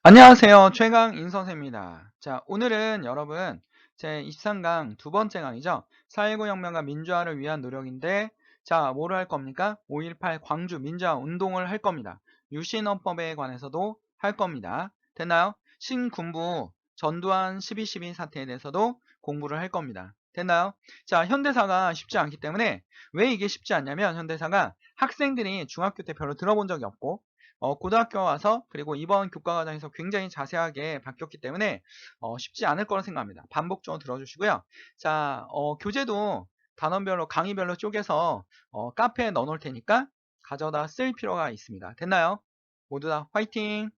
안녕하세요. 최강 인선생입니다. 자, 오늘은 여러분 제 23강 두 번째 강이죠. 4.19 혁명과 민주화를 위한 노력인데, 자, 뭐를 할 겁니까? 5.18 광주 민주화 운동을 할 겁니다. 유신헌법에 관해서도 할 겁니다. 됐나요? 신군부 전두환 12.12 사태에 대해서도 공부를 할 겁니다. 됐나요? 자, 현대사가 쉽지 않기 때문에, 왜 이게 쉽지 않냐면, 현대사가 학생들이 중학교 때 별로 들어본 적이 없고, 고등학교 와서 그리고 이번 교과과정에서 굉장히 자세하게 바뀌었기 때문에 쉽지 않을 거라 생각합니다. 반복적으로 들어주시고요. 자, 교재도 단원별로 강의별로 쪼개서 카페에 넣어놓을 테니까 가져다 쓸 필요가 있습니다. 됐나요? 모두 다 화이팅!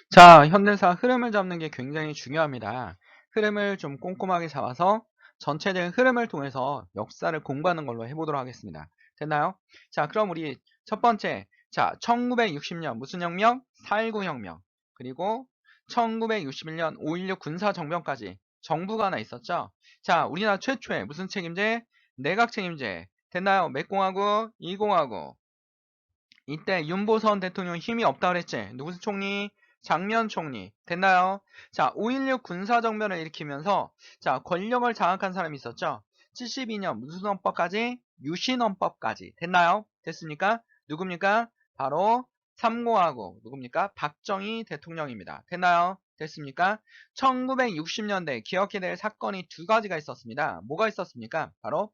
자, 현대사 흐름을 잡는 게 굉장히 중요합니다. 흐름을 좀 꼼꼼하게 잡아서 전체적인 흐름을 통해서 역사를 공부하는 걸로 해보도록 하겠습니다. 됐나요? 자, 그럼 우리 첫 번째, 자, 1960년 무슨 혁명? 4.19 혁명. 그리고 1961년 5.16 군사정변까지 정부가 하나 있었죠. 자, 우리나라 최초의 무슨 책임제? 내각 책임제. 됐나요? 몇 공화국? 2공화국. 이때 윤보선 대통령 힘이 없다 그랬지. 누구 총리? 장면 총리. 됐나요? 자, 5.16 군사정변을 일으키면서 자, 권력을 장악한 사람이 있었죠. 72년 무슨 헌법까지? 유신헌법까지. 됐나요? 됐습니까? 누굽니까? 바로 3공화국. 누굽니까? 박정희 대통령입니다. 됐나요? 됐습니까? 1960년대 기억해야 될 사건이 두 가지가 있었습니다. 뭐가 있었습니까? 바로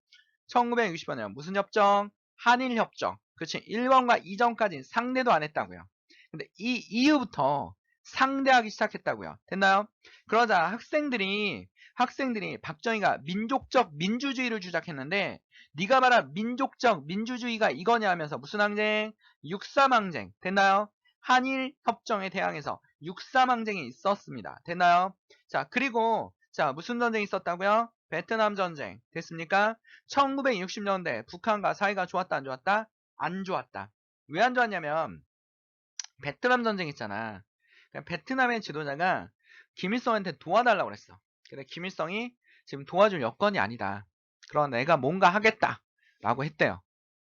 1960년대 무슨 협정? 한일협정. 그렇지. 1번과 2전까지 상대도 안 했다고요. 근데 이 이후부터 상대하기 시작했다고요. 됐나요? 그러자 학생들이 박정희가 민족적 민주주의를 주장했는데, 네가 봐라 민족적 민주주의가 이거냐 하면서 무슨 항쟁? 6.3 항쟁. 됐나요? 한일 협정에 대항해서 6.3 항쟁이 있었습니다. 됐나요? 자, 그리고 자, 무슨 전쟁이 있었다고요? 베트남 전쟁. 됐습니까? 1960년대 북한과 사이가 좋았다 안 좋았다? 안 좋았다. 왜 안 좋았냐면 베트남 전쟁 있잖아. 베트남의 지도자가 김일성한테 도와달라고 그랬어. 근데 김일성이 지금 도와줄 여건이 아니다. 그러나 내가 뭔가 하겠다 라고 했대요.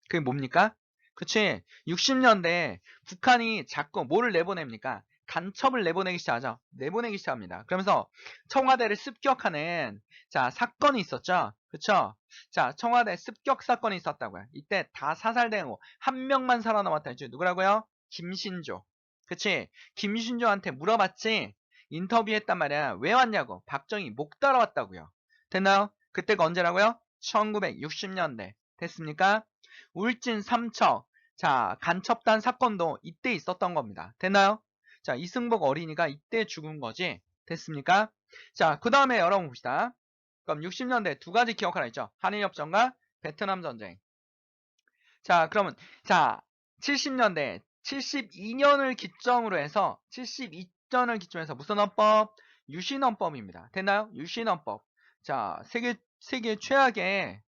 그게 뭡니까? 그치. 60년대 북한이 자꾸 뭐를 내보냅니까? 간첩을 내보내기 시작하죠. 내보내기 시작합니다. 그러면서 청와대를 습격하는 자 사건이 있었죠. 그쵸? 자, 청와대 습격 사건이 있었다고요. 이때 다 사살되고 한 명만 살아남았다 했죠. 누구라고요? 김신조. 그치? 김신조한테 물어봤지. 인터뷰했단 말이야. 왜 왔냐고. 박정희 목 따라왔다고요. 됐나요? 그때가 언제라고요? 1960년대. 됐습니까? 울진 삼척. 자, 간첩단 사건도 이때 있었던 겁니다. 됐나요? 자, 이승복 어린이가 이때 죽은 거지. 됐습니까? 자, 그 다음에 여러분 봅시다. 그럼 60년대 두 가지 기억하라 했죠. 한일협정과 베트남 전쟁. 자, 그러면 자, 70년대 72년을 기점으로 해서 72년을 기점으로 해서 무슨 헌법? 유신헌법입니다. 됐나요? 유신헌법. 자, 세계 최악의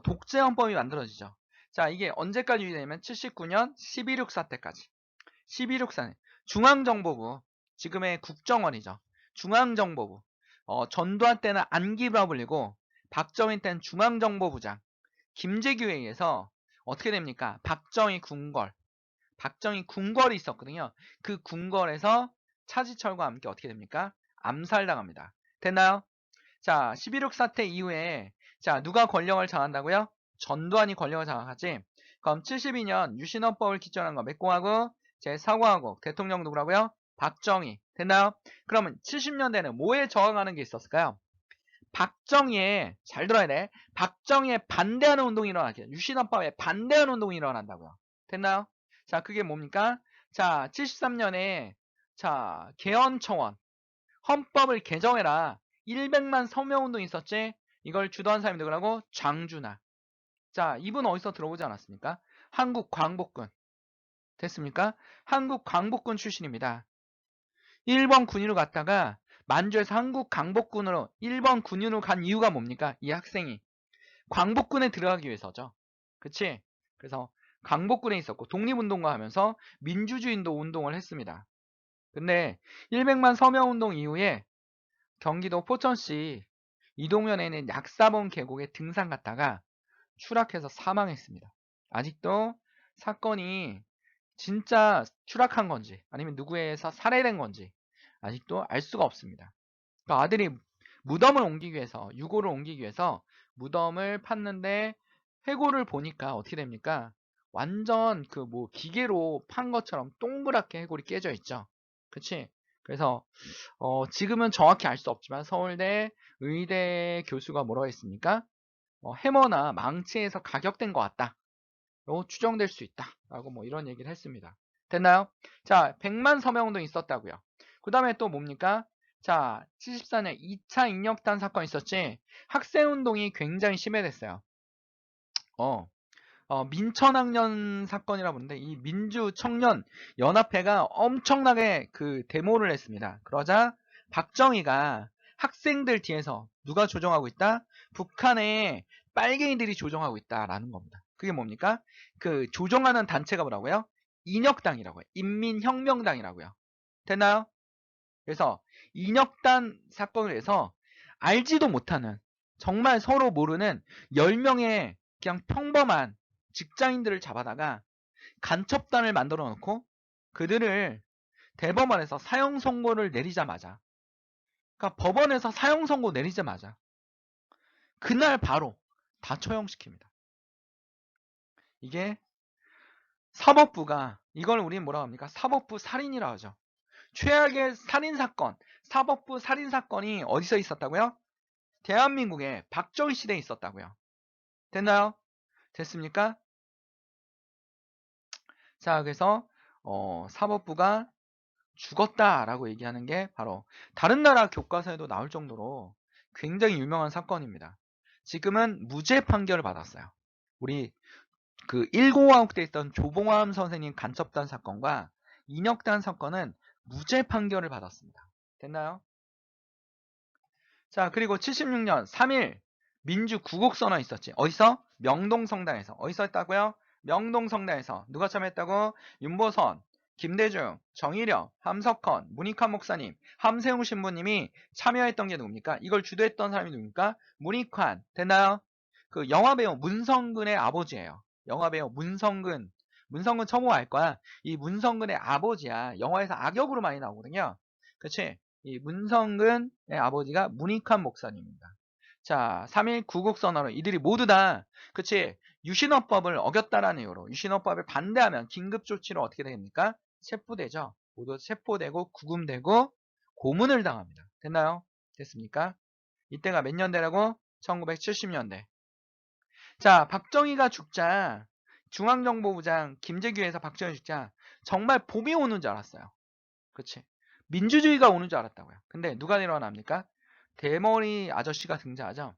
독재 헌법이 만들어지죠. 자, 이게 언제까지 유지되냐면 79년 12.6 사태까지. 12.6 사태. 중앙정보부. 지금의 국정원이죠. 중앙정보부. 전두환 때는 안기부라 불리고 박정희 때는 중앙정보부장. 김재규에 의해서 어떻게 됩니까? 박정희 궁궐이 있었거든요. 그 궁궐에서 차지철과 함께 어떻게 됩니까? 암살당합니다. 됐나요? 자, 11.6 사태 이후에 자, 누가 권력을 장악한다고요? 전두환이 권력을 장악하지. 그럼 72년 유신헌법을 기초한 거 몇 공화국? 제4공화국. 대통령 누구라고요? 박정희. 됐나요? 그러면 70년대는 뭐에 저항하는 게 있었을까요? 박정희에 잘 들어야 돼. 박정희에 반대하는 운동이 일어나게. 유신헌법에 반대하는 운동이 일어난다고요. 됐나요? 자, 그게 뭡니까? 자, 73년에 자, 개헌청원 헌법을 개정해라. 100만 서명 운동이 있었지. 이걸 주도한 사람이 누구라고? 장준하. 자, 이분 어디서 들어보지 않았습니까? 한국 광복군. 됐습니까? 한국 광복군 출신입니다. 1번 군인으로 갔다가 만주에서 한국 광복군으로 1번 군인으로 간 이유가 뭡니까? 이 학생이 광복군에 들어가기 위해서죠. 그치? 그래서 광복군에 있었고 독립운동가 하면서 민주주의인도 운동을 했습니다. 근데 100만 서명운동 이후에 경기도 포천시 이동면에 있는 약사본 계곡에 등산 갔다가 추락해서 사망했습니다. 아직도 사건이 진짜 추락한 건지 아니면 누구에 의해서 살해된 건지 아직도 알 수가 없습니다. 그러니까 아들이 무덤을 옮기기 위해서 유골을 옮기기 위해서 무덤을 팠는데 회고를 보니까 어떻게 됩니까? 완전 그 뭐 기계로 판 것처럼 동그랗게 해골이 깨져 있죠. 그치? 그래서 지금은 정확히 알 수 없지만 서울대 의대 교수가 뭐라고 했습니까? 해머나 망치에서 가격된 것 같다. 추정될 수 있다. 라고 뭐 이런 얘기를 했습니다. 됐나요? 자, 100만 서명운동 있었다고요. 그 다음에 또 뭡니까? 자, 74년 2차 인력단 사건 있었지? 학생운동이 굉장히 심해졌어요. 민천학년 사건이라 부르는데 이 민주청년 연합회가 엄청나게 그 데모를 했습니다. 그러자 박정희가 학생들 뒤에서 누가 조종하고 있다? 북한의 빨갱이들이 조종하고 있다라는 겁니다. 그게 뭡니까? 그 조종하는 단체가 뭐라고요? 인혁당이라고요. 인민혁명당이라고요. 됐나요? 그래서 인혁단 사건을 해서 알지도 못하는 정말 서로 모르는 10명의 그냥 평범한 직장인들을 잡아다가 간첩단을 만들어 놓고 그들을 대법원에서 사형 선고를 내리자마자, 그러니까 법원에서 사형 선고 내리자마자 그날 바로 다 처형시킵니다. 이게 사법부가, 이걸 우리는 뭐라고 합니까? 사법부 살인이라고 하죠. 최악의 살인사건, 사법부 살인사건이 어디서 있었다고요? 대한민국의 박정희 시대에 있었다고요. 됐나요? 됐습니까? 자, 그래서 사법부가 죽었다라고 얘기하는 게 바로 다른 나라 교과서에도 나올 정도로 굉장히 유명한 사건입니다. 지금은 무죄 판결을 받았어요. 우리 그 1공화국 때 있던 조봉암 선생님 간첩단 사건과 인혁단 사건은 무죄 판결을 받았습니다. 됐나요? 자, 그리고 76년 3일 민주구국선언 있었지. 어디서? 명동성당에서. 어디서 했다고요? 명동성당에서. 누가 참여했다고? 윤보선, 김대중, 정일영, 함석헌, 문익환 목사님, 함세웅 신부님이 참여했던 게 누굽니까? 이걸 주도했던 사람이 누굽니까? 문익환. 됐나요? 그 영화배우 문성근의 아버지예요. 영화배우 문성근. 문성근 처음 알 거야. 이 문성근의 아버지야. 영화에서 악역으로 많이 나오거든요. 그치? 이 문성근의 아버지가 문익환 목사님입니다. 자, 3.1 구국선언을 이들이 모두 다, 그치? 유신헌법을 어겼다라는 이유로 유신헌법에 반대하면 긴급조치로 어떻게 됩니까? 체포되죠. 모두 체포되고 구금되고 고문을 당합니다. 됐나요? 됐습니까? 이때가 몇 년대라고? 1970년대. 자, 박정희가 죽자 중앙정보부장 김재규에서 박정희 죽자 정말 봄이 오는 줄 알았어요. 그치? 민주주의가 오는 줄 알았다고요. 근데 누가 일어납니까? 대머리 아저씨가 등장하죠.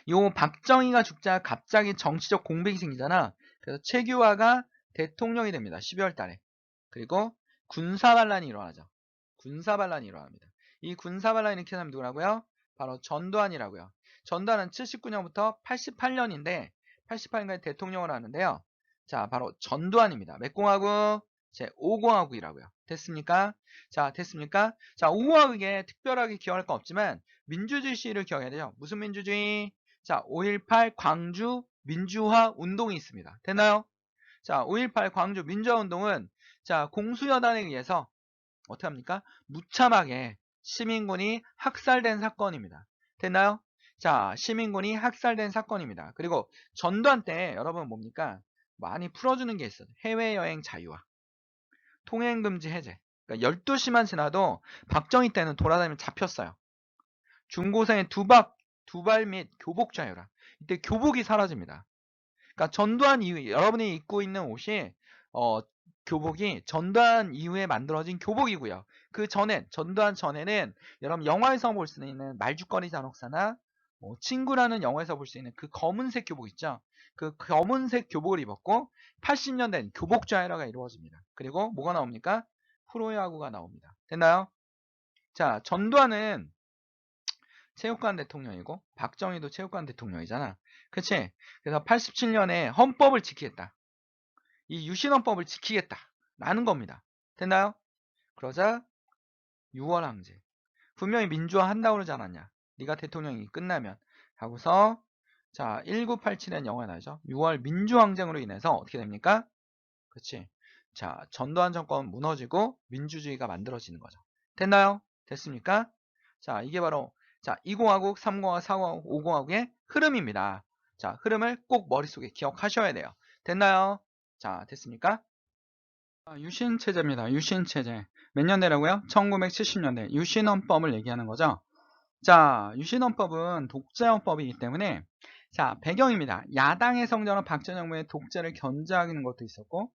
요 박정희가 죽자 갑자기 정치적 공백이 생기잖아. 그래서 최규하가 대통령이 됩니다. 12월 달에. 그리고 군사반란이 일어나죠. 군사반란이 일어납니다. 이 군사반란을 일으킨 사람이 누구라고요? 바로 전두환이라고요. 전두환은 79년부터 88년인데 88년까지 대통령을 하는데요. 자, 바로 전두환입니다. 몇 공화국? 제5공화국이라고요. 됐습니까? 자, 됐습니까? 자, 5공화국에 특별하게 기억할 건 없지만 민주주의 시위를 기억해야 돼요. 무슨 민주주의? 자, 5.18 광주 민주화 운동이 있습니다. 됐나요? 자, 5.18 광주 민주화 운동은 자, 공수여단에 의해서 어떻게 합니까? 무참하게 시민군이 학살된 사건입니다. 됐나요? 자, 시민군이 학살된 사건입니다. 그리고 전두환 때 여러분 뭡니까? 많이 풀어주는 게 있어요. 해외여행 자유화, 통행금지 해제. 그러니까 12시만 지나도 박정희 때는 돌아다니면 잡혔어요. 중고생의 두발 및 교복 자유라. 이때 교복이 사라집니다. 그러니까 전두환 이후 여러분이 입고 있는 옷이 교복이 전두환 이후에 만들어진 교복이고요. 그 전엔 전두환 전에는 여러분 영화에서 볼 수 있는 말죽거리 잔혹사나 친구라는 영화에서 볼 수 있는 그 검은색 교복 있죠. 그 검은색 교복을 입었고 80년대는 교복 자유화가 이루어집니다. 그리고 뭐가 나옵니까? 프로야구가 나옵니다. 됐나요? 자, 전두환은 체육관 대통령이고 박정희도 체육관 대통령이잖아. 그치? 그래서 87년에 헌법을 지키겠다. 이 유신헌법을 지키겠다. 라는 겁니다. 됐나요? 그러자 6월 항쟁. 분명히 민주화 한다고 그러지 않았냐. 네가 대통령이 끝나면. 하고서 자 1987년 영화에 나오죠. 6월 민주항쟁으로 인해서 어떻게 됩니까? 그치? 자, 전두환 정권 무너지고 민주주의가 만들어지는 거죠. 됐나요? 됐습니까? 자, 이게 바로 자 20화국, 30화국, 40화국, 50화국의 흐름입니다. 자, 흐름을 꼭 머릿속에 기억하셔야 돼요. 됐나요? 자, 됐습니까? 유신체제입니다. 유신체제. 몇 년대라고요? 1970년대. 유신헌법을 얘기하는 거죠. 자, 유신헌법은 독재헌법이기 때문에 자, 배경입니다. 야당의 성전은 박정희 정부의 독재를 견제하는 것도 있었고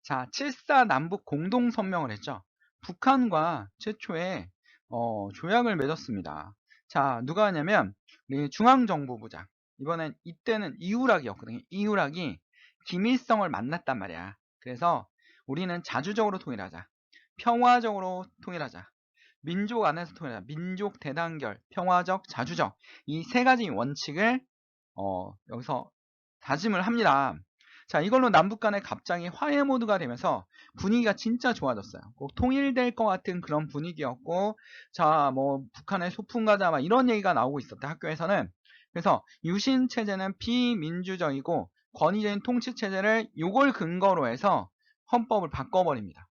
자, 7.4 남북 공동선명을 했죠. 북한과 최초의 조약을 맺었습니다. 자, 누가 하냐면 우리 중앙정보부장. 이때는 이우락이었거든요. 이우락이 김일성을 만났단 말이야. 그래서 우리는 자주적으로 통일하자. 평화적으로 통일하자. 민족 안에서 통일하자. 민족 대단결, 평화적, 자주적. 이 세 가지 원칙을 여기서 다짐을 합니다. 자, 이걸로 남북 간에 갑자기 화해 모드가 되면서 분위기가 진짜 좋아졌어요. 꼭 통일될 것 같은 그런 분위기였고, 자, 뭐, 북한의 소풍 가자, 막 이런 얘기가 나오고 있었대, 학교에서는. 그래서 유신 체제는 비민주적이고 권위적인 통치 체제를 요걸 근거로 해서 헌법을 바꿔버립니다.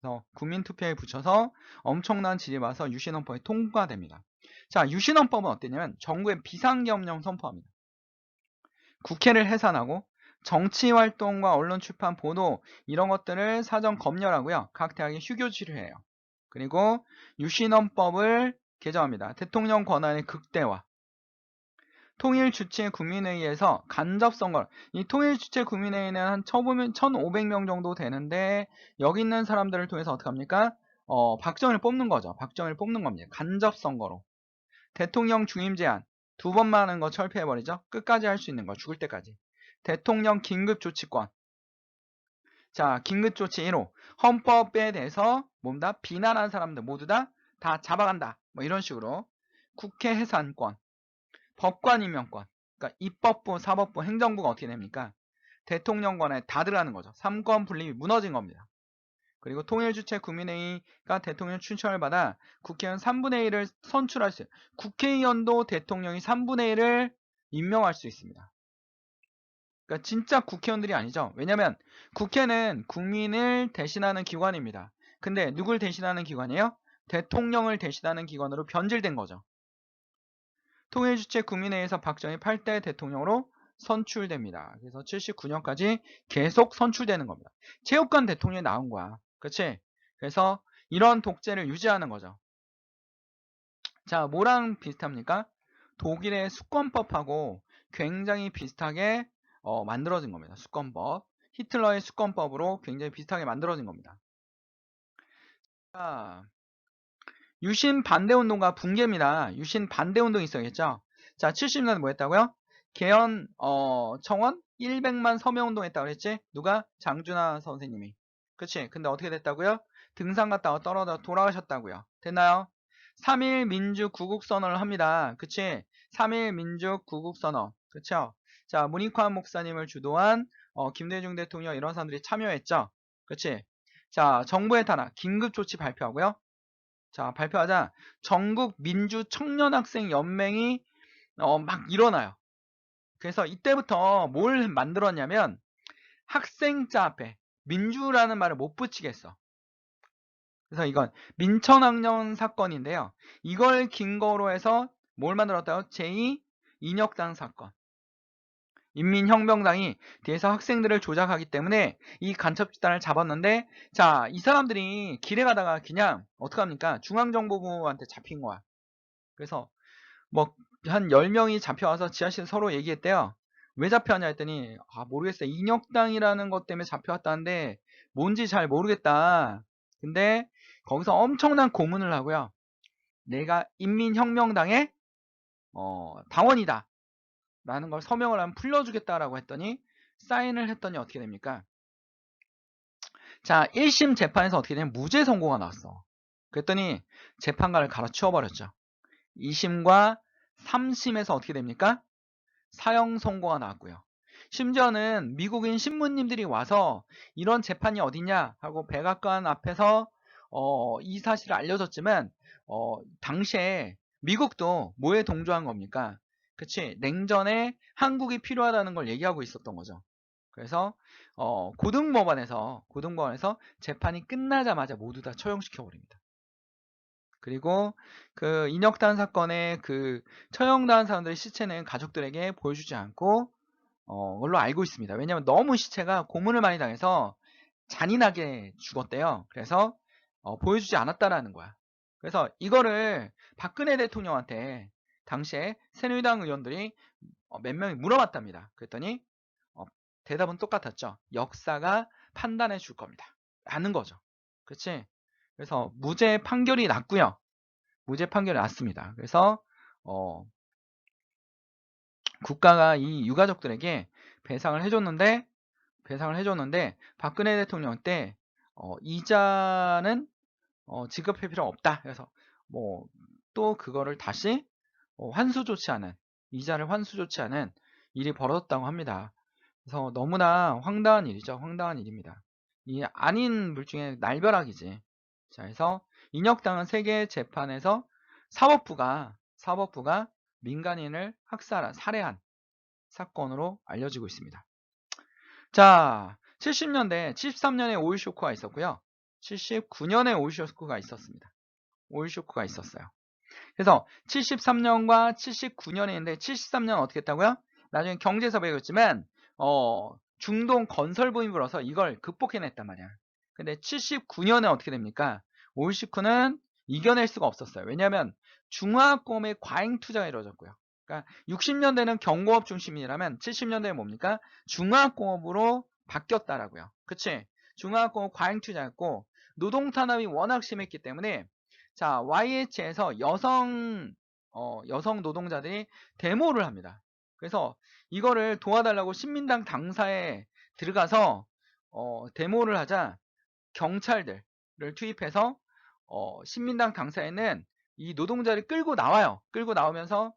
그래서 국민투표에 붙여서 엄청난 지지를 받아서 유신헌법이 통과됩니다. 자, 유신헌법은 어땠냐면 정부의 비상계엄령 선포합니다. 국회를 해산하고 정치활동과 언론 출판, 보도 이런 것들을 사전 검열하고요. 각 대학에 휴교지를 해요. 그리고 유신헌법을 개정합니다. 대통령 권한의 극대화. 통일주체 국민회의에서 간접선거. 이 통일주체 국민회의는 한 1,500명 정도 되는데 여기 있는 사람들을 통해서 어떻게 합니까? 박정희를 뽑는 거죠. 박정희를 뽑는 겁니다. 간접선거로. 대통령 중임 제한. 2번만 하는 거 철폐해버리죠. 끝까지 할 수 있는 거. 죽을 때까지. 대통령 긴급조치권. 자, 긴급조치 1호. 헌법에 대해서 뭔다? 비난한 사람들 모두 다 잡아간다. 뭐 이런 식으로. 국회 해산권. 법관 임명권. 그러니까 입법부, 사법부, 행정부가 어떻게 됩니까? 대통령 권한에 다 들어가는 거죠. 3권 분립이 무너진 겁니다. 그리고 통일주체 국민회의가 대통령 추천을 받아 국회의원 3분의 1을 선출할 수 있어요. 국회의원도 대통령이 3분의 1을 임명할 수 있습니다. 그러니까 진짜 국회의원들이 아니죠. 왜냐하면 국회는 국민을 대신하는 기관입니다. 근데 누굴 대신하는 기관이에요? 대통령을 대신하는 기관으로 변질된 거죠. 통일주체 국민회의에서 박정희 8대 대통령으로 선출됩니다. 그래서 79년까지 계속 선출되는 겁니다. 체육관 대통령이 나온 거야. 그치? 그래서 이런 독재를 유지하는 거죠. 자, 뭐랑 비슷합니까? 독일의 수권법하고 굉장히 비슷하게 만들어진 겁니다. 수권법. 히틀러의 수권법으로 굉장히 비슷하게 만들어진 겁니다. 자, 유신 반대운동과 붕괴입니다. 유신 반대운동이 있어야겠죠? 자, 70년대 뭐 했다고요? 개헌 청원 100만 서명운동 했다고 그랬지? 누가? 장준하 선생님이. 그치? 근데 어떻게 됐다고요? 등산 갔다가 떨어져 돌아가셨다고요. 됐나요? 3.1 민주 구국선언을 합니다. 그치? 3.1 민주 구국선언. 그쵸? 자, 문익환 목사님을 주도한 김대중 대통령 이런 사람들이 참여했죠? 그치? 자, 정부의 탄압, 긴급조치 발표하고요. 자, 발표하자 전국 민주 청년학생 연맹이 막 일어나요. 그래서 이때부터 뭘 만들었냐면 학생자 앞에 민주라는 말을 못 붙이겠어. 그래서 이건 민천학년 사건인데요. 이걸 근거로 해서 뭘 만들었다고? 제2 인혁당 사건. 인민혁명당이 뒤에서 학생들을 조작하기 때문에 이 간첩 집단을 잡았는데, 자, 이 사람들이 길에 가다가 그냥 어떡합니까? 중앙정보부한테 잡힌 거야. 그래서 뭐 한 10명이 잡혀와서 지하실 서로 얘기했대요. 왜 잡혀왔냐 했더니 모르겠어요. 인혁당이라는 것 때문에 잡혀왔다는데 뭔지 잘 모르겠다. 근데 거기서 엄청난 고문을 하고요. 내가 인민혁명당의 당원이다 라는 걸 서명을 하면 풀려주겠다라고 했더니 사인을 했더니 어떻게 됩니까? 자, 1심 재판에서 어떻게 되냐면 무죄 선고가 나왔어. 그랬더니 재판관을 갈아치워버렸죠. 2심과 3심에서 어떻게 됩니까? 사형 선고가 나왔고요. 심지어는 미국인 신부님들이 와서 이런 재판이 어디냐 하고 백악관 앞에서 이 사실을 알려줬지만 당시에 미국도 뭐에 동조한 겁니까? 그치? 냉전에 한국이 필요하다는 걸 얘기하고 있었던 거죠. 그래서 고등법원에서 재판이 끝나자마자 모두 다 처형시켜 버립니다. 그리고 그 인혁단 사건의 그 처형당한 사람들의 시체는 가족들에게 보여주지 않고 걸로 알고 있습니다. 왜냐하면 너무 시체가 고문을 많이 당해서 잔인하게 죽었대요. 그래서 보여주지 않았다라는 거야. 그래서 이거를 박근혜 대통령한테 당시에 새누리당 의원들이 몇 명이 물어봤답니다. 그랬더니 어, 대답은 똑같았죠. 역사가 판단해 줄 겁니다. 라는 거죠. 그렇지? 그래서 무죄 판결이 났고요. 무죄 판결이 났습니다. 그래서 국가가 이 유가족들에게 배상을 해줬는데 박근혜 대통령 때 이자는 지급할 필요 없다. 그래서 뭐 또 그거를 다시 환수 조치하는 이자를 환수 조치하는 일이 벌어졌다고 합니다. 그래서 너무나 황당한 일이죠. 황당한 일입니다. 이 아닌 물중에 날벼락이지. 자, 그래서 인혁당은 세계 재판에서 사법부가 민간인을 살해한 사건으로 알려지고 있습니다. 자, 70년대, 73년에 오일 쇼크가 있었고요. 79년에 오일 쇼크가 있었습니다. 오일 쇼크가 있었어요. 그래서 73년과 79년에 있는데 73년 어떻게 했다고요? 나중에 경제에서 배웠지만 중동 건설 부임이 불어서 이걸 극복해냈단 말이야. 근데 79년에 어떻게 됩니까? 오일 쇼크는 이겨낼 수가 없었어요. 왜냐하면 중화공업의 과잉 투자가 이루어졌고요. 그러니까 60년대는 경공업 중심이라면 70년대는 뭡니까? 중화공업으로 바뀌었다라고요. 그치? 중화공업 과잉 투자였고 노동 탄압이 워낙 심했기 때문에 자, YH에서 여성 노동자들이 데모를 합니다. 그래서 이거를 도와달라고 신민당 당사에 들어가서 데모를 하자 경찰들을 투입해서 신민당 당사에는 이 노동자를 끌고 나와요. 끌고 나오면서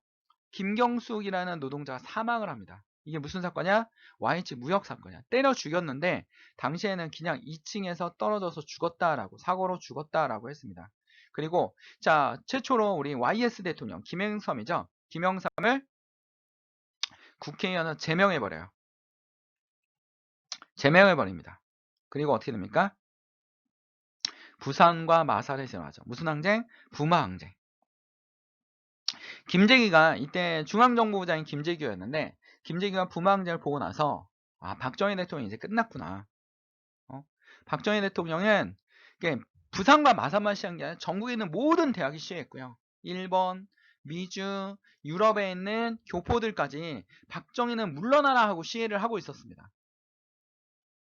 김경숙이라는 노동자가 사망을 합니다. 이게 무슨 사건이야? YH 무역 사건이야. 때려 죽였는데 당시에는 그냥 2층에서 떨어져서 죽었다라고 사고로 죽었다라고 했습니다. 그리고 자 최초로 우리 YS 대통령 김영삼이죠. 김영삼을 국회의원을 제명해버려요. 제명해버립니다. 그리고 어떻게 됩니까? 부산과 마살에서 일어나죠. 무슨 항쟁? 부마 항쟁. 김재기가 이때 중앙정보부장인 김재기였는데 김재기가 부마 항쟁을 보고 나서 아 박정희 대통령이 이제 끝났구나. 박정희 대통령은 부산과 마산만 시한 게 아니라 전국에 있는 모든 대학이 시해했고요. 일본, 미주, 유럽에 있는 교포들까지 박정희는 물러나라 하고 시해를 하고 있었습니다.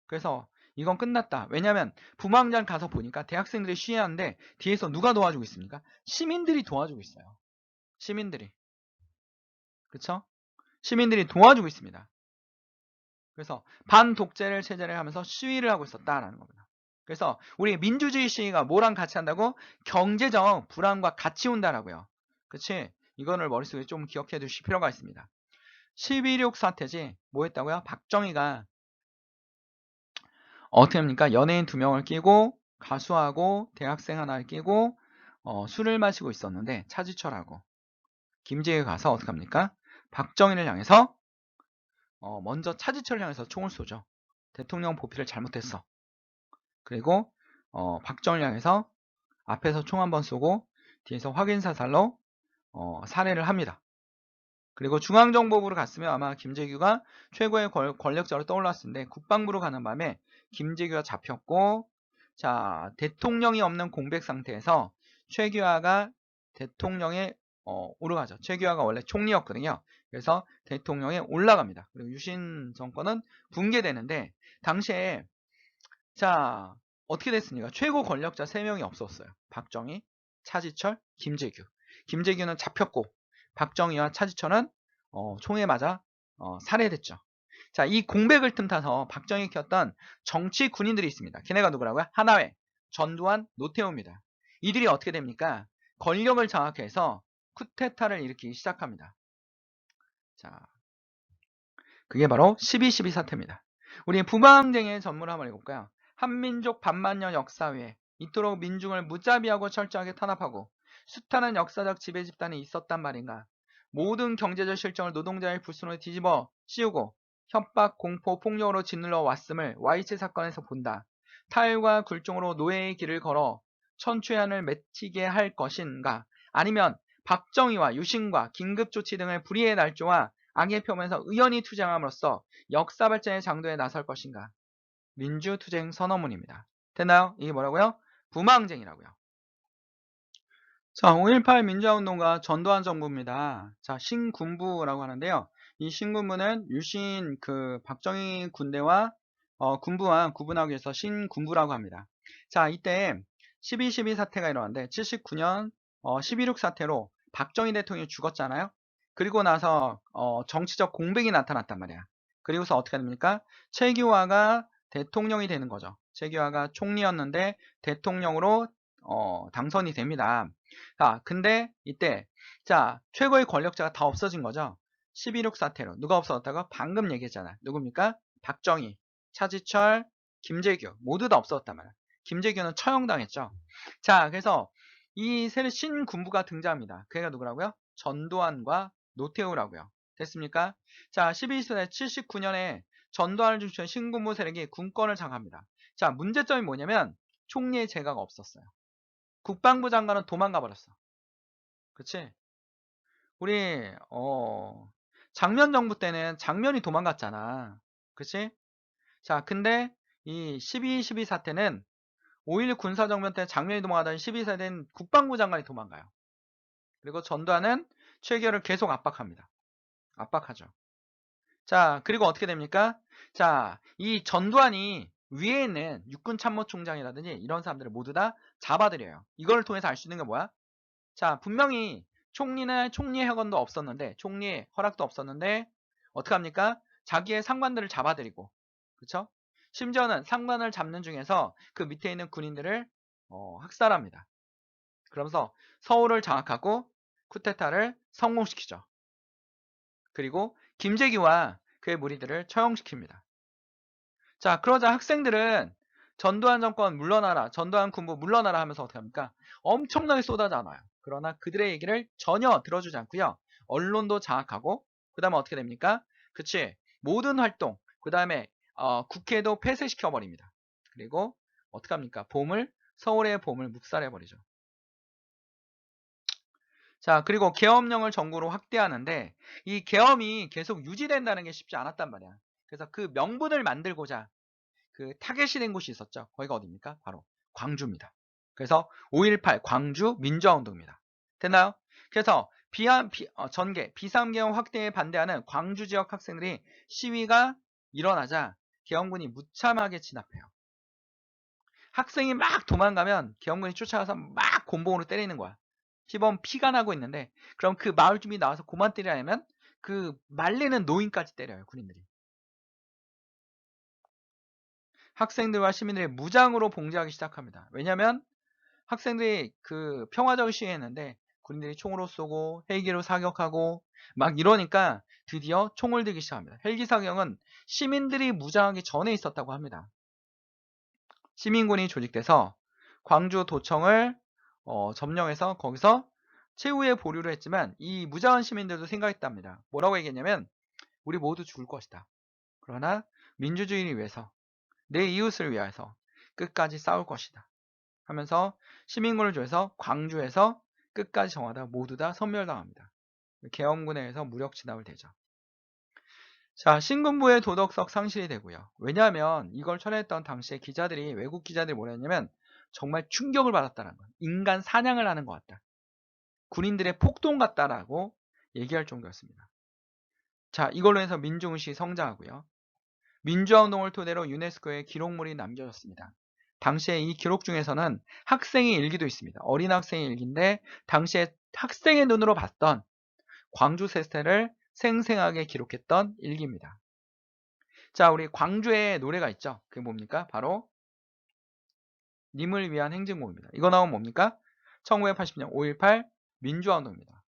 그래서 이건 끝났다. 왜냐하면 부마항쟁 가서 보니까 대학생들이 시해하는데 뒤에서 누가 도와주고 있습니까? 시민들이 도와주고 있어요. 시민들이. 그쵸? 시민들이 도와주고 있습니다. 그래서 반독재를 체제를 하면서 시위를 하고 있었다라는 겁니다. 그래서 우리 민주주의 시위가 뭐랑 같이 한다고? 경제적 불안과 같이 온다라고요. 그치? 이거를 머릿속에 좀 기억해 두실 필요가 있습니다. 11.6 사태지 뭐 했다고요? 박정희가 어떻게 합니까? 연예인 2명을 끼고 가수하고 대학생 하나를 끼고 술을 마시고 있었는데 차지철하고 김재희가 가서 어떻게 합니까? 박정희를 향해서 먼저 차지철을 향해서 총을 쏘죠. 대통령 보필을 잘못했어. 그리고 박정희를 향해서 앞에서 총 한번 쏘고 뒤에서 확인사살로 살해를 합니다. 그리고 중앙정보부로 갔으면 아마 김재규가 최고의 권력자로 떠올랐을 텐데 국방부로 가는 밤에 김재규가 잡혔고 자 대통령이 없는 공백 상태에서 최규하가 대통령에 오르가죠. 최규하가 원래 총리였거든요. 그래서 대통령에 올라갑니다. 그리고 유신 정권은 붕괴되는데 당시에 자 어떻게 됐습니까? 최고 권력자 3명이 없었어요. 박정희, 차지철, 김재규. 김재규는 잡혔고 박정희와 차지철은 총에 맞아 살해됐죠. 자, 이 공백을 틈타서 박정희 켰던 정치 군인들이 있습니다. 걔네가 누구라고요? 하나회, 전두환, 노태우입니다. 이들이 어떻게 됩니까? 권력을 장악해서 쿠데타를 일으키기 시작합니다. 자, 그게 바로 12.12 사태입니다. 우리 부마항쟁의 전문을 한번 읽어볼까요? 한민족 반만년 역사위에 이토록 민중을 무자비하고 철저하게 탄압하고 숱하는 역사적 지배 집단이 있었단 말인가. 모든 경제적 실정을 노동자의 불순으로 뒤집어 씌우고 협박, 공포, 폭력으로 짓눌러 왔음을 Y치 사건에서 본다. 타일과 굴종으로 노예의 길을 걸어 천추한을 맺히게 할 것인가? 아니면 박정희와 유신과 긴급조치 등을 불의의 날조와 악의 표면에서 의연히 투쟁함으로써 역사 발전의 장도에 나설 것인가? 민주투쟁 선언문입니다. 됐나요? 이게 뭐라고요? 부망쟁이라고요. 자, 5.18 민주화운동가 전두환 정부입니다. 자, 신군부라고 하는데요. 이 신군부는 유신 박정희 군대와 군부와 구분하기 위해서 신군부라고 합니다. 자, 이때 12.12 사태가 일어났는데 79년 12.6 사태로 박정희 대통령이 죽었잖아요. 그리고 나서 정치적 공백이 나타났단 말이야. 그리고서 어떻게 됩니까? 최규하가 대통령이 되는 거죠. 최규하가 총리였는데 대통령으로 당선이 됩니다. 자, 근데 이때 최고의 권력자가 다 없어진 거죠. 12.6 사태로. 누가 없어졌다고? 방금 얘기했잖아. 누굽니까? 박정희, 차지철, 김재규 모두 다 없어졌단 말이야. 김재규는 처형당했죠. 자, 그래서 이 새 신군부가 등장합니다. 그애가 누구라고요? 전두환과 노태우라고요. 됐습니까? 자, 12세대 79년에 전두환을 중심한 신군부 세력이 군권을 장악합니다. 자, 문제점이 뭐냐면 총리의 재가가 없었어요. 국방부 장관은 도망가 버렸어. 그치? 우리 장면 정부 때는 장면이 도망갔잖아. 그치? 자, 근데 이 12.12 사태는 5.16 군사정변 때 장면이 도망가던 12세대는 국방부 장관이 도망가요. 그리고 전두환은 최규하를 계속 압박합니다. 압박하죠. 자, 그리고 어떻게 됩니까? 자, 이 전두환이 위에 있는 육군참모총장이라든지 이런 사람들을 모두 다 잡아들여요. 이걸 통해서 알 수 있는 게 뭐야? 자, 분명히 총리나 총리의 허건도 없었는데, 총리의 허락도 없었는데, 어떻게 합니까? 자기의 상관들을 잡아들이고, 그쵸? 심지어는 상관을 잡는 중에서 그 밑에 있는 군인들을 학살합니다. 그러면서 서울을 장악하고 쿠데타를 성공시키죠. 그리고 김재규와 그의 무리들을 처형시킵니다. 자, 그러자 학생들은 전두환 정권 물러나라, 전두환 군부 물러나라 하면서 어떻게 합니까? 엄청나게 쏟아져나와요. 그러나 그들의 얘기를 전혀 들어주지 않고요. 언론도 장악하고, 그 다음에 어떻게 됩니까? 그치? 모든 활동, 그 다음에 국회도 폐쇄시켜버립니다. 그리고 어떻게 합니까? 서울의 봄을 묵살해버리죠. 자, 그리고 계엄령을 전국으로 확대하는데 이 계엄이 계속 유지된다는 게 쉽지 않았단 말이야. 그래서 그 명분을 만들고자 그 타겟이 된 곳이 있었죠. 거기가 어디입니까? 바로 광주입니다. 그래서 5.18 광주 민주화운동입니다. 됐나요? 그래서 전개, 비상계엄 확대에 반대하는 광주 지역 학생들이 시위가 일어나자 계엄군이 무참하게 진압해요. 학생이 막 도망가면 계엄군이 쫓아가서 막 곤봉으로 때리는 거야. 시범 피가 나고 있는데 그럼 그 마을 주민이 나와서 그만 때리려면 그 말리는 노인까지 때려요. 군인들이. 학생들과 시민들이 무장으로 봉제하기 시작합니다. 왜냐하면 학생들이 그 평화적 시위했는데 군인들이 총으로 쏘고 헬기로 사격하고 막 이러니까 드디어 총을 들기 시작합니다. 헬기 사격은 시민들이 무장하기 전에 있었다고 합니다. 시민군이 조직돼서 광주 도청을 점령해서 거기서 최후의 보류를 했지만 이 무장한 시민들도 생각했답니다. 뭐라고 얘기했냐면 우리 모두 죽을 것이다. 그러나 민주주의를 위해서 내 이웃을 위해서 끝까지 싸울 것이다. 하면서 시민군을 조여서 광주에서 끝까지 정하다 모두 다 섬멸당합니다. 계엄군에 의해서 무력 진압을 되죠. 자, 신군부의 도덕적 상실이 되고요. 왜냐하면 이걸 촬영했던 당시에 기자들이 외국 기자들이 뭐라 했냐면 정말 충격을 받았다는 거예요. 인간 사냥을 하는 것 같다. 군인들의 폭동 같다라고 얘기할 정도였습니다. 자, 이걸로 해서 민중의식이 성장하고요. 민주화운동을 토대로 유네스코에 기록물이 남겨졌습니다. 당시에 이 기록 중에서는 학생의 일기도 있습니다. 어린 학생의 일기인데 당시에 학생의 눈으로 봤던 광주 세태를 생생하게 기록했던 일기입니다. 자, 우리 광주에 노래가 있죠. 그게 뭡니까? 바로 님을 위한 행진곡입니다. 이거 나오면 뭡니까? 1980년 5.18 민주화운동입니다.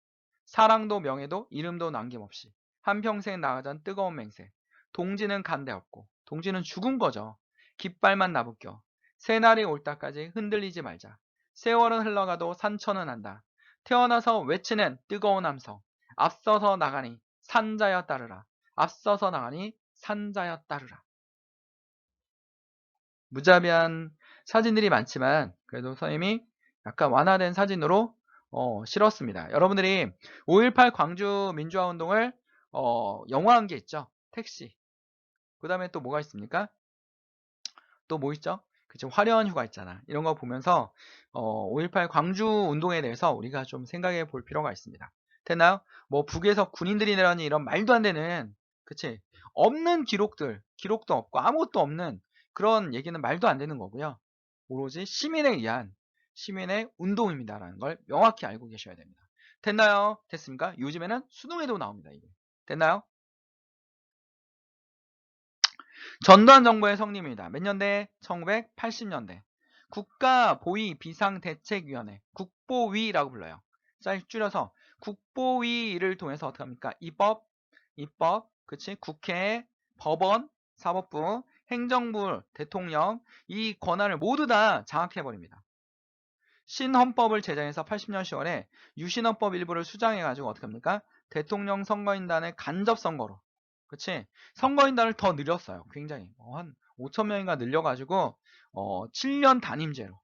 사랑도 명예도 이름도 남김없이 한평생 나가던 뜨거운 맹세. 동지는 간대없고 동지는 죽은 거죠. 깃발만 나부껴 새날이 올 때까지 흔들리지 말자. 세월은 흘러가도 산천은 한다. 태어나서 외치는 뜨거운 함성. 앞서서 나가니 산자여 따르라. 앞서서 나가니 산자여 따르라. 무자비한 사진들이 많지만 그래도 선생님이 약간 완화된 사진으로 실었습니다. 여러분들이 5.18 광주 민주화 운동을 영화한 게 있죠. 택시. 그 다음에 또 뭐가 있습니까? 또 뭐 있죠? 그쵸, 화려한 휴가 있잖아. 이런 거 보면서 5.18 광주 운동에 대해서 우리가 좀 생각해 볼 필요가 있습니다. 됐나요? 뭐 북에서 군인들이 내라니 이런 말도 안 되는, 그치? 없는 기록도 없고 아무것도 없는 그런 얘기는 말도 안 되는 거고요. 오로지 시민에 의한 시민의 운동입니다라는 걸 명확히 알고 계셔야 됩니다. 됐나요? 됐습니까? 요즘에는 수능에도 나옵니다. 이게. 됐나요? 전두환 정부의 성립입니다. 몇 년대? 1980년대. 국가보위 비상대책위원회, 국보위라고 불러요. 잘 줄여서 국보위를 통해서 어떻게 합니까? 입법, 그치? 국회, 법원, 사법부, 행정부, 대통령 이 권한을 모두 다 장악해버립니다. 신헌법을 제정해서 80년 10월에 유신헌법 일부를 수정해가지고 어떻게 합니까? 대통령 선거인단을 간접선거로, 그치? 선거인단을 더 늘렸어요. 굉장히 한 5천 명인가 늘려가지고 7년 단임제로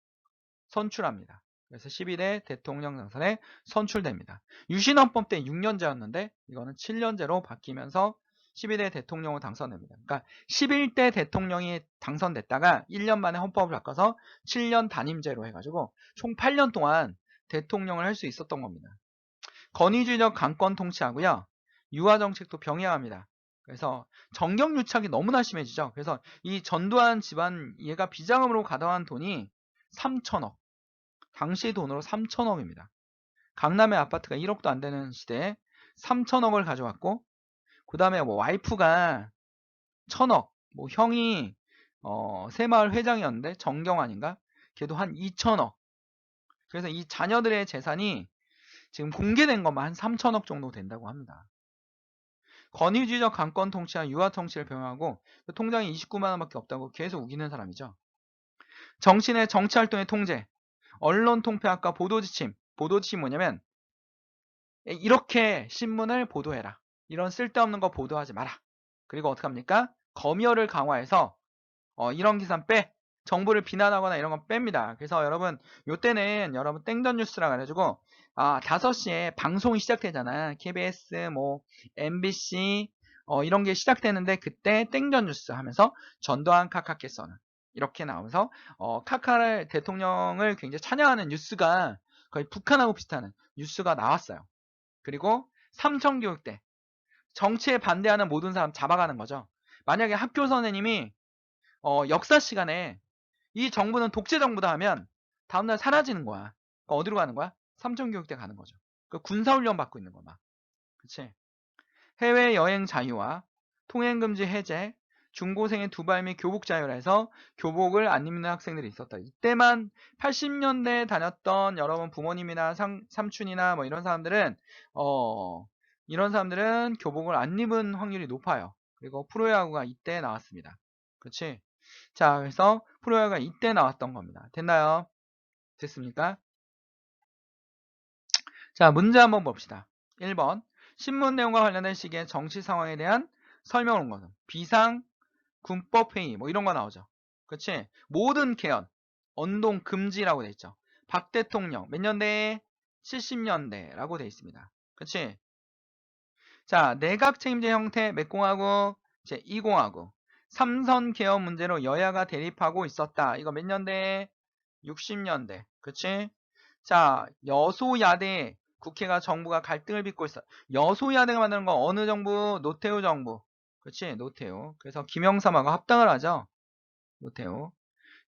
선출합니다. 그래서 12대 대통령 당선에 선출됩니다. 유신헌법 때 6년제였는데 이거는 7년제로 바뀌면서 12대 대통령으로 당선됩니다. 그러니까 11대 대통령이 당선됐다가 1년 만에 헌법을 바꿔서 7년 단임제로 해가지고 총 8년 동안 대통령을 할 수 있었던 겁니다. 권위주의적 강권 통치하고요. 유화 정책도 병행합니다. 그래서 정경유착이 너무나 심해지죠. 그래서 이 전두환 집안 얘가 비자금으로 가져간 돈이 3천억. 당시 돈으로 3천억입니다. 강남의 아파트가 1억도 안 되는 시대에 3천억을 가져왔고, 그 다음에 뭐 와이프가 1천억, 뭐 형이 새마을 회장이었는데 정경환인가? 걔도 한 2천억. 그래서 이 자녀들의 재산이 지금 공개된 것만 한 3천억 정도 된다고 합니다. 권위주의적 강권 통치와 유화 통치를 병행하고 통장이 29만 원밖에 없다고 계속 우기는 사람이죠. 정치인의 정치활동의 통제, 언론 통폐합과 보도지침. 보도지침이 뭐냐면 이렇게 신문을 보도해라. 이런 쓸데없는 거 보도하지 마라. 그리고 어떻게 합니까? 검열을 강화해서 이런 기사는 빼. 정부를 비난하거나 이런 건 뺍니다. 그래서 여러분 요때는 여러분 땡전 뉴스라 그래가지고 5시에 방송이 시작되잖아. KBS 뭐 MBC 이런 게 시작되는데 그때 땡전 뉴스 하면서 전두환 카카께서는 이렇게 나오면서 카카를 대통령을 굉장히 찬양하는 뉴스가 거의 북한하고 비슷한 뉴스가 나왔어요. 그리고 삼청교육대 정치에 반대하는 모든 사람 잡아가는 거죠. 만약에 학교 선생님이 역사 시간에 이 정부는 독재 정부다 하면 다음날 사라지는 거야. 그러니까 어디로 가는 거야? 삼청교육대 가는 거죠. 그 군사훈련 받고 있는 거야. 그치? 해외여행 자유화, 통행금지 해제, 중고생의 두발 및 교복 자유라 해서 교복을 안 입는 학생들이 있었다. 이때만 80년대 다녔던 여러분 부모님이나 삼촌이나 뭐 이런 사람들은 교복을 안 입은 확률이 높아요. 그리고 프로야구가 이때 나왔습니다. 그렇지? 자, 그래서 프로야구가 이때 나왔던 겁니다. 됐나요? 됐습니까? 자, 문제 한번 봅시다. 1번. 신문 내용과 관련된 시기의 정치 상황에 대한 설명을 온 것은 비상, 군법회의 뭐 이런 거 나오죠. 그렇지? 모든 개헌, 언동 금지라고 돼 있죠. 박 대통령 몇 년대? 70년대라고 돼 있습니다. 그렇지? 자, 내각 책임제 형태 몇 공화국? 제2공화국. 삼선 개헌 문제로 여야가 대립하고 있었다. 이거 몇 년대? 60년대. 그치? 자, 여소야대 국회가 정부가 갈등을 빚고 있어. 여소야대가 만드는 건 어느 정부? 노태우 정부. 그치? 노태우. 그래서 김영삼하고 합당을 하죠. 노태우.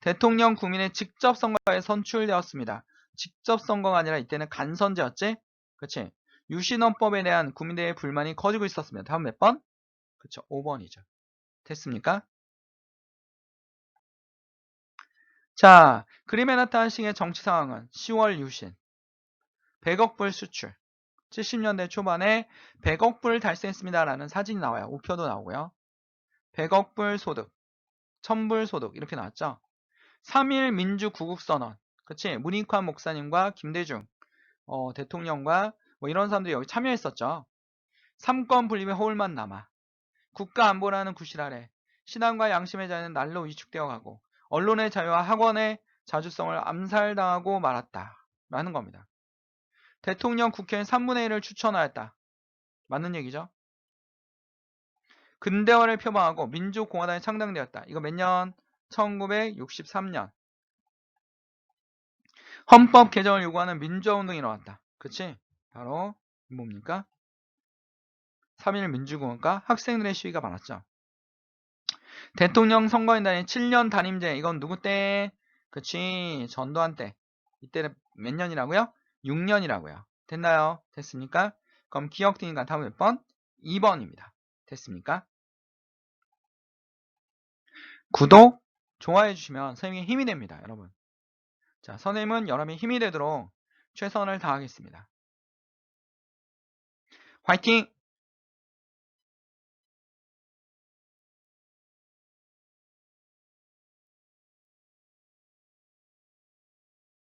대통령 국민의 직접 선거에 선출되었습니다. 직접 선거가 아니라 이때는 간선제였지? 그치? 유신헌법에 대한 국민들의 불만이 커지고 있었습니다. 다음 몇 번? 그쵸? 5번이죠. 됐습니까? 자, 그림에 나타난 시기의 정치 상황은 10월 유신, 100억 불 수출, 70년대 초반에 100억 불 달성했습니다라는 사진이 나와요. 우표도 나오고요. 100억 불 소득, 1000불 소득 이렇게 나왔죠. 3.1 민주구국선언, 그치? 문익환 목사님과 김대중 대통령과 뭐 이런 사람들이 여기 참여했었죠. 3권 분립의 허울만 남아. 국가 안보라는 구실 아래 신앙과 양심의 자유는 날로 위축되어 가고 언론의 자유와 학원의 자주성을 암살당하고 말았다. 라는 겁니다. 대통령 국회는 3분의 1을 추천하였다. 맞는 얘기죠? 근대화를 표방하고 민주공화당이 창당되었다. 이거 몇 년? 1963년. 헌법 개정을 요구하는 민주화운동이 일어났다. 그치? 바로 뭡니까? 3.1 민주공화과 학생들의 시위가 많았죠. 대통령 선거인단이 7년 단임제. 이건 누구 때? 그치? 전두환 때. 이때는 몇 년이라고요? 6년이라고요. 됐나요? 됐습니까? 그럼 기억되니까 다음 몇 번? 2번입니다. 됐습니까? 구독, 좋아해 주시면 선생님이 힘이 됩니다. 여러분. 자, 선생님은 여러분이 힘이 되도록 최선을 다하겠습니다. 화이팅!